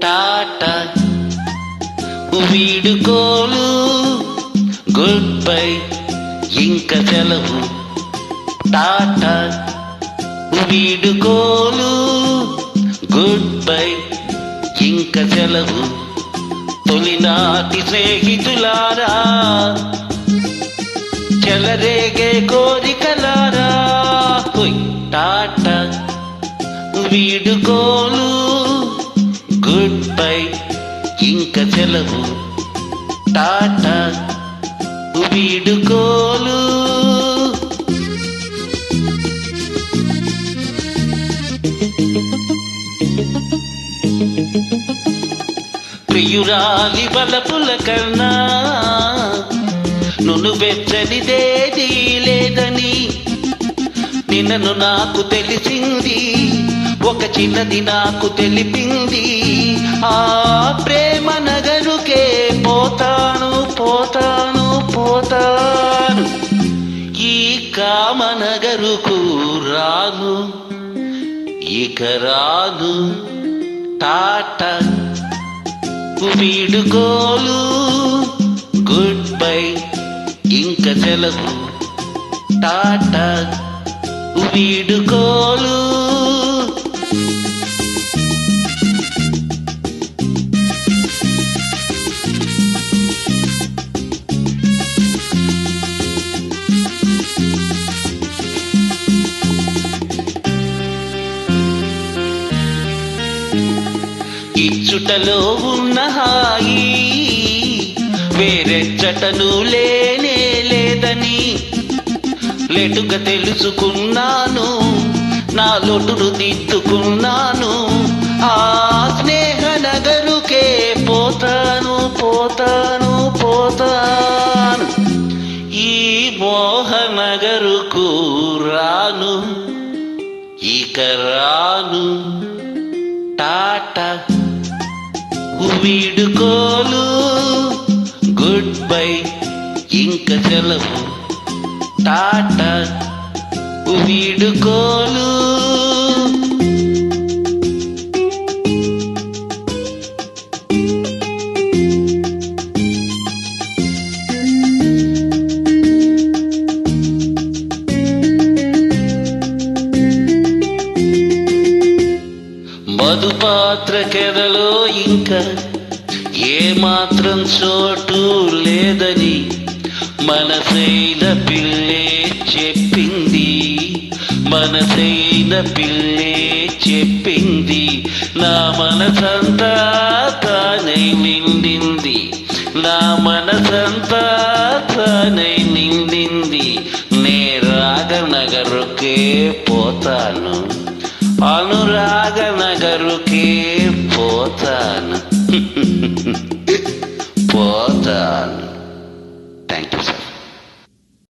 Tata వీడుకోలు good bye ఇంక సెలవు Tata వీడుకోలు good bye ఇంక సెలవు తొలినాటి స్నేహితులారా చెలరేగే కోరికలారా టాటా వీడుకోలు గుడ్ బై ఇంక సెలవు టాటా వీడుకోలు ప్రియురాలి బలపుల కన్నా నువ్వు వెచ్చనిదేదీ లేదని నిన్నను నాకు తెలిసింది ఒక చిన్నది నాకు తెలిపింది ఆ ప్రేమ నగరుకే పోతాను పోతాను పోతాను ఈ కామనగరుకు రాను ఇక రాను టాటా వీడుకోలు గుడ్ బై ఇంక సెలవు టాటా వీడుకోలు ఇచ్చుటలో ఉన్న హాయి వేరెచ్చటను లేనే లేదని లేటుగా తెలుసుకున్నాను నా లోటును దిద్దుకున్నాను ఆ స్నేహ నగరుకే పోతాను పోతాను పోతాను ఈ మోహనగరుకు రాను ఇక రాను టాటా వీడుకోలు గుడ్ బై ఇంక సెలవు టాటా వీడుకోలు మధుపాత్ర కెరలో ఇంకా ఏమాత్రం చోటు లేదని మనసైన పిల్లే చెప్పింది మనసైన పిల్లే చెప్పింది నా మనసంతా తానై నిండింది నా మనసంతా తానై నిండింది నే రాగనగరుకే పోతాను అనురాగ నగరుకే పోతాను పోతాను థ్యాంక్ యూ.